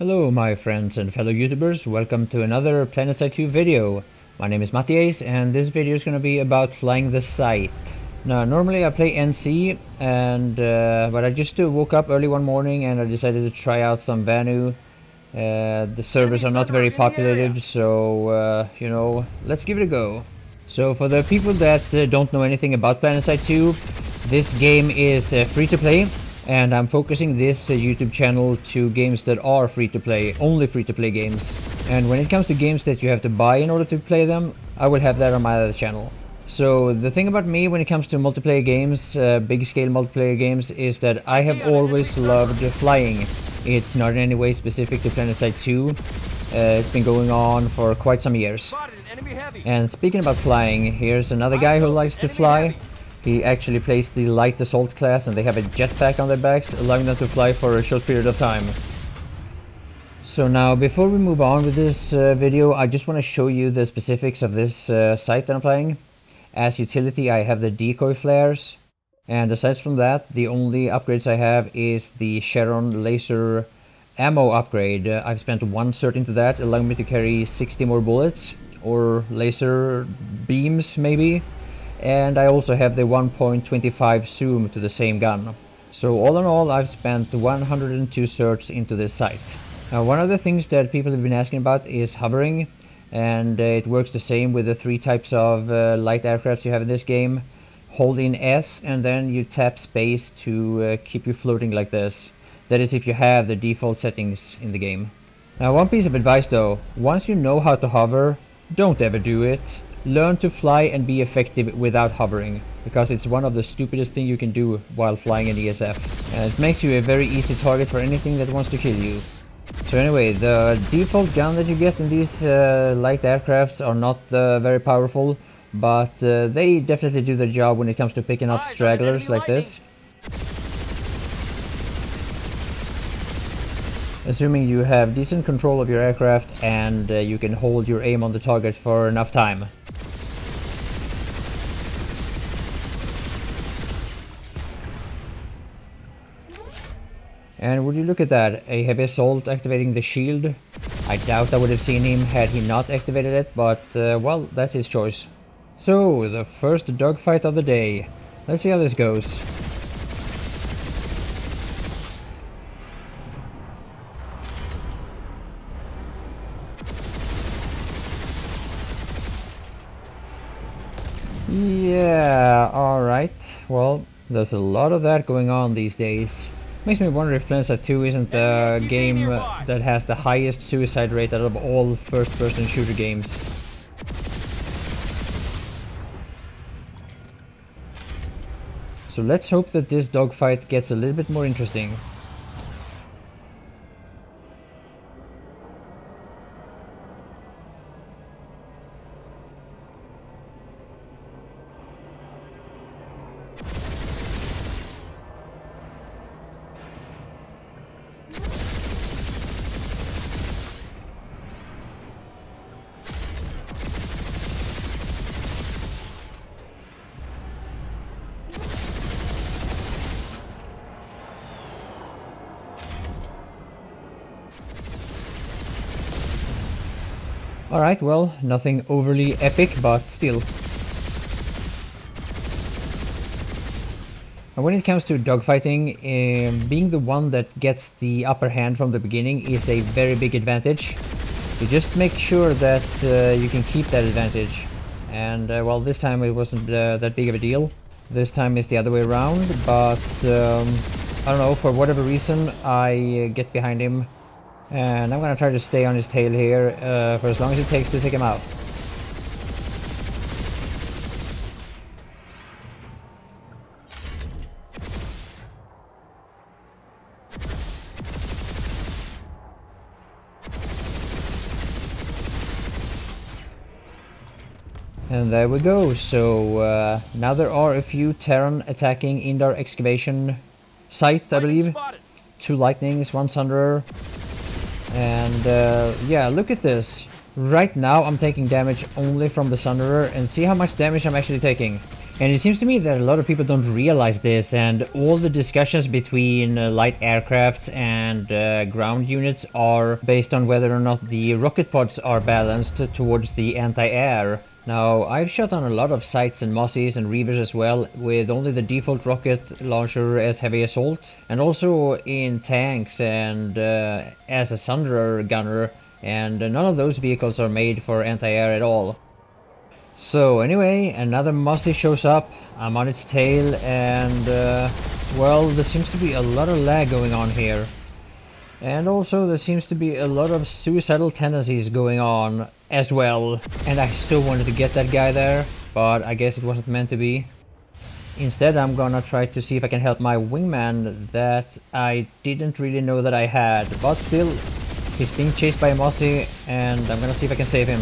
Hello my friends and fellow YouTubers, welcome to another Planetside 2 video. My name is MattiAce and this video is going to be about flying the Scythe. Now normally I play NC, but I just woke up early one morning and I decided to try out some Vanu. The servers are not very populated, so let's give it a go. So for the people that don't know anything about Planetside 2, this game is free to play. And I'm focusing this YouTube channel to games that are free to play, only free to play games. And when it comes to games that you have to buy in order to play them, I will have that on my other channel. So the thing about me when it comes to multiplayer games, big scale multiplayer games, is that I have always loved flying. It's not in any way specific to Planetside 2. It's been going on for quite some years. And speaking about flying, here's another guy who likes to fly. He actually plays the light assault class and they have a jetpack on their backs, allowing them to fly for a short period of time. So now, before we move on with this video, I just want to show you the specifics of this Scythe that I'm playing. As utility, I have the decoy flares, and aside from that, the only upgrades I have is the Sharon laser ammo upgrade. I've spent 1 cert into that, allowing me to carry 60 more bullets, or laser beams maybe. And I also have the 1.25 zoom to the same gun. So all in all, I've spent 102 certs into this Scythe. Now one of the things that people have been asking about is hovering, and it works the same with the 3 types of light aircrafts you have in this game. Hold in S and then you tap space to keep you floating like this. That is if you have the default settings in the game. Now one piece of advice though, once you know how to hover, don't ever do it. Learn to fly and be effective without hovering, because it's one of the stupidest things you can do while flying in ESF. And it makes you a very easy target for anything that wants to kill you. So anyway, the default gun that you get in these light aircrafts are not very powerful, but they definitely do their job when it comes to picking up stragglers like this. Assuming you have decent control of your aircraft and you can hold your aim on the target for enough time. And would you look at that, a heavy assault activating the shield. I doubt I would have seen him had he not activated it, but well, that's his choice. So, the first dogfight of the day. Let's see how this goes. Yeah, alright. Well, there's a lot of that going on these days. Makes me wonder if Planetside 2 isn't the game that has the highest suicide rate out of all first-person shooter games. So let's hope that this dogfight gets a little bit more interesting. Alright, well, nothing overly epic, but still. And when it comes to dogfighting, being the one that gets the upper hand from the beginning is a very big advantage. You just make sure that you can keep that advantage. And well, this time it wasn't that big of a deal. This time is the other way around, but I don't know, for whatever reason I get behind him. And I'm gonna try to stay on his tail here for as long as it takes to take him out. And there we go. So now there are a few Terran attacking Indar excavation site, I believe. 2 lightnings, 1 sunderer. And yeah, look at this. Right now I'm taking damage only from the sunderer, and see how much damage I'm actually taking. And it seems to me that a lot of people don't realize this, and all the discussions between light aircrafts and ground units are based on whether or not the rocket pods are balanced towards the anti-air. Now, I've shot on a lot of Scythes and MattiAce and Reavers as well, with only the default rocket launcher as heavy assault, and also in tanks and as a Sunderer gunner, and none of those vehicles are made for anti-air at all. So anyway, another Mossy shows up, I'm on its tail, and well, there seems to be a lot of lag going on here. And also there seems to be a lot of suicidal tendencies going on as well. And I still wanted to get that guy there, but I guess it wasn't meant to be. Instead, I'm gonna try to see if I can help my wingman that I didn't really know that I had. But still, he's being chased by a Mossy, and I'm gonna see if I can save him.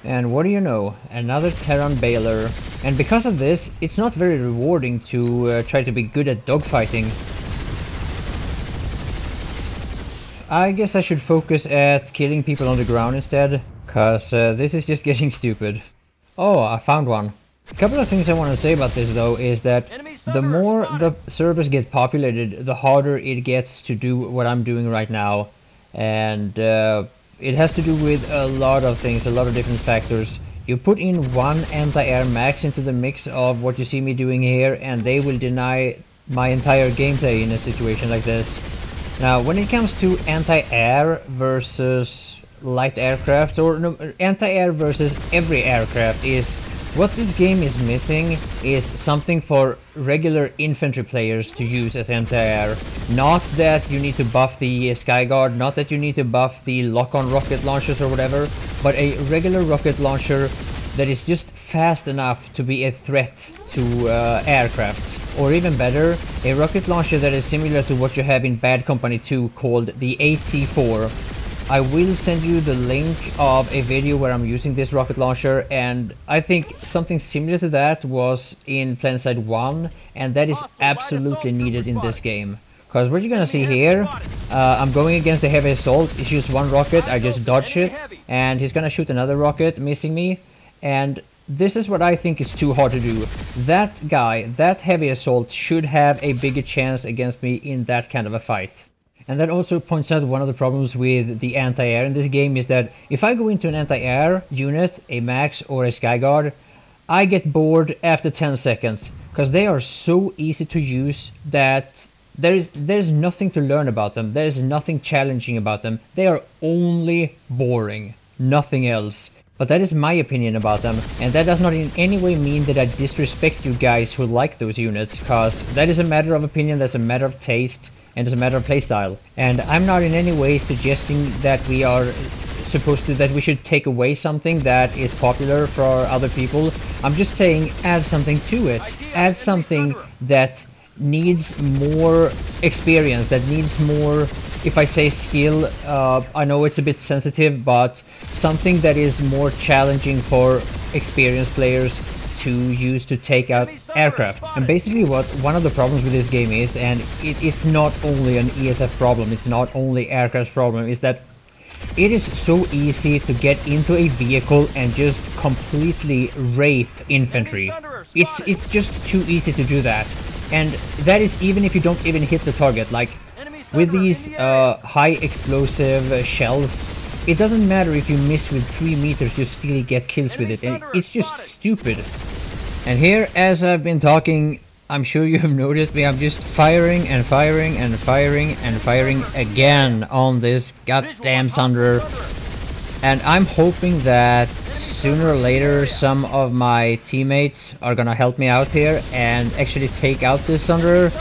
And what do you know, another Terran Baylor. And because of this, it's not very rewarding to try to be good at dogfighting. I guess I should focus at killing people on the ground instead, cause this is just getting stupid. Oh, I found one. A couple of things I want to say about this though is that the more the servers get populated, the harder it gets to do what I'm doing right now. And it has to do with a lot of things, a lot of different factors. You put in one anti-air max into the mix of what you see me doing here, and they will deny my entire gameplay in a situation like this. Now, when it comes to anti-air versus light aircraft, or no, anti-air versus every aircraft, is what this game is missing is something for regular infantry players to use as anti-air. Not that you need to buff the Skyguard, not that you need to buff the lock-on rocket launchers or whatever, but a regular rocket launcher that is just fast enough to be a threat to aircrafts. Or even better, a rocket launcher that is similar to what you have in Bad Company 2 called the AT-4. I will send you the link of a video where I'm using this rocket launcher, and I think something similar to that was in Planetside 1, and that is absolutely needed in this game. Because what you're gonna see here, I'm going against a heavy assault, he shoots one rocket, I just dodge it, and he's gonna shoot another rocket, missing me, and this is what I think is too hard to do. That guy, that heavy assault, should have a bigger chance against me in that kind of a fight. And that also points out one of the problems with the anti-air in this game is that if I go into an anti-air unit, a Max or a Skyguard, I get bored after 10 seconds, because they are so easy to use that there's nothing to learn about them, there's nothing challenging about them, they are only boring, nothing else. But that is my opinion about them, and that does not in any way mean that I disrespect you guys who like those units, because that is a matter of opinion, that's a matter of taste, and it's a matter of playstyle. And I'm not in any way suggesting that we are that we should take away something that is popular for other people. I'm just saying add something to it. Add something that needs more experience, that needs more, if I say skill, I know it's a bit sensitive, but something that is more challenging for experienced players to use to take out aircraft. And basically what one of the problems with this game is, and it's not only an ESF problem, it's not only aircraft problem, is that it is so easy to get into a vehicle and just completely rape infantry. It's just too easy to do that. And that is even if you don't even hit the target. Like with these high explosive shells, it doesn't matter if you miss with 3 meters, you still get kills with it, and it's just stupid. And here, as I've been talking, I'm sure you have noticed me, I'm just firing and firing and firing and firing again on this goddamn Sunderer. And I'm hoping that sooner or later some of my teammates are gonna help me out here and actually take out this Sunderer.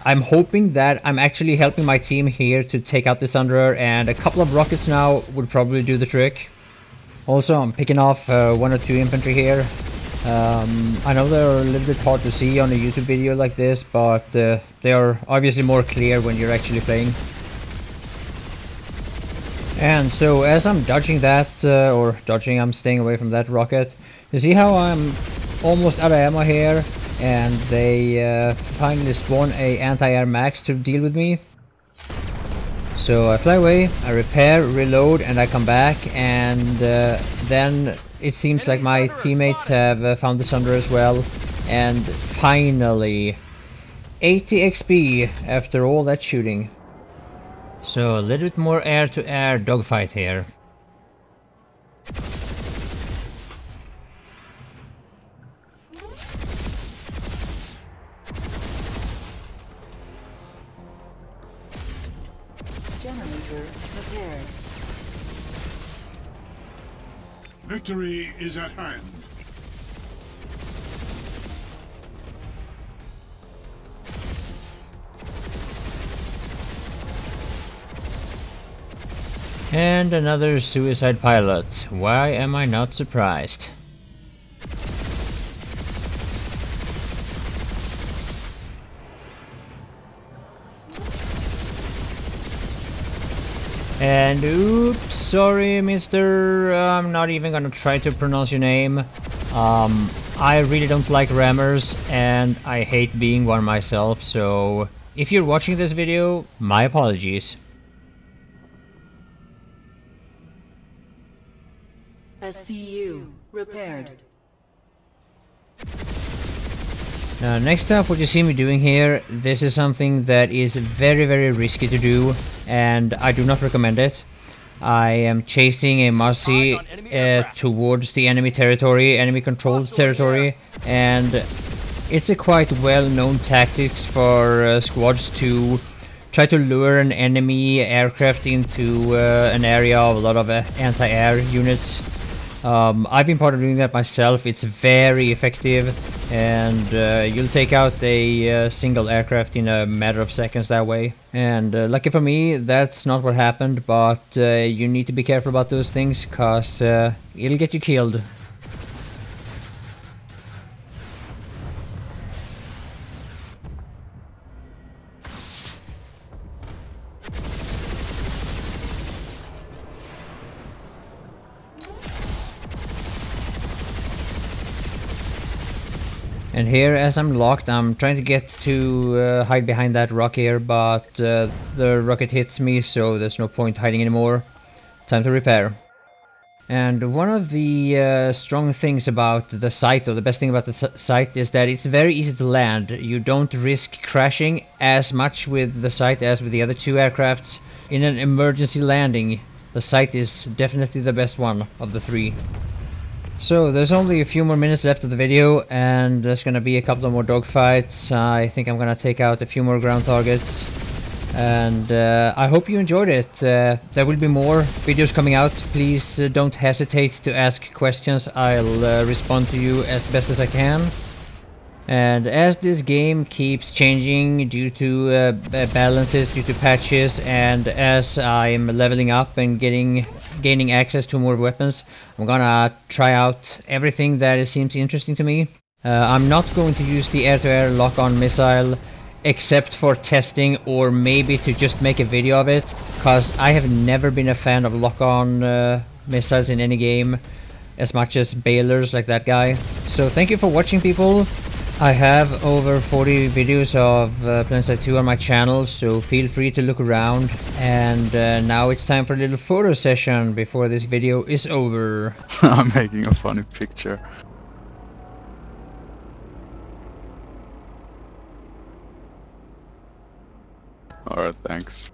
I'm hoping that I'm actually helping my team here to take out the Sunderer, and a couple of rockets now would probably do the trick. Also, I'm picking off 1 or 2 infantry here. I know they're a little bit hard to see on a YouTube video like this, but they are obviously more clear when you're actually playing. And so as I'm dodging that, I'm staying away from that rocket, you see how I'm almost out of ammo here, and they finally spawn a anti-air max to deal with me. So I fly away, I repair, reload, and I come back, and then it seems like my teammates have found the Sunder as well, and finally 80 XP after all that shooting. So a little bit more air-to-air dogfight here. Generator repaired. Victory is at hand. And another suicide pilot. Why am I not surprised? And oops, sorry mister, I'm not even gonna try to pronounce your name. I really don't like rammers and I hate being one myself, so if you're watching this video, my apologies. SCU repaired. Now next up, what you see me doing here, this is something that is very risky to do, and I do not recommend it. I am chasing a Mossy towards the enemy territory, enemy controlled territory, and it's a quite well-known tactics for squads to try to lure an enemy aircraft into an area of a lot of anti-air units. I've been part of doing that myself. It's very effective, and you'll take out a single aircraft in a matter of seconds that way. And lucky for me, that's not what happened, but you need to be careful about those things, cause it'll get you killed. And here, as I'm locked, I'm trying to get to hide behind that rock here, but the rocket hits me, so there's no point hiding anymore. Time to repair. And one of the strong things about the Scythe, or the best thing about the Scythe, is that it's very easy to land. You don't risk crashing as much with the Scythe as with the other two aircrafts. In an emergency landing, the Scythe is definitely the best one of the three. So there's only a few more minutes left of the video, and there's gonna be a couple of more dogfights. I think I'm gonna take out a few more ground targets, and I hope you enjoyed it. There will be more videos coming out. Please don't hesitate to ask questions. I'll respond to you as best as I can. And as this game keeps changing due to balances, due to patches, and as I'm leveling up and gaining access to more weapons, I'm gonna try out everything that seems interesting to me. I'm not going to use the air-to-air lock-on missile except for testing, or maybe to just make a video of it, because I have never been a fan of lock-on missiles in any game as much as bailers like that guy. So thank you for watching, people. I have over 40 videos of Planetside 2 on my channel, so feel free to look around. And now it's time for a little photo session before this video is over. I'm making a funny picture. Alright, thanks.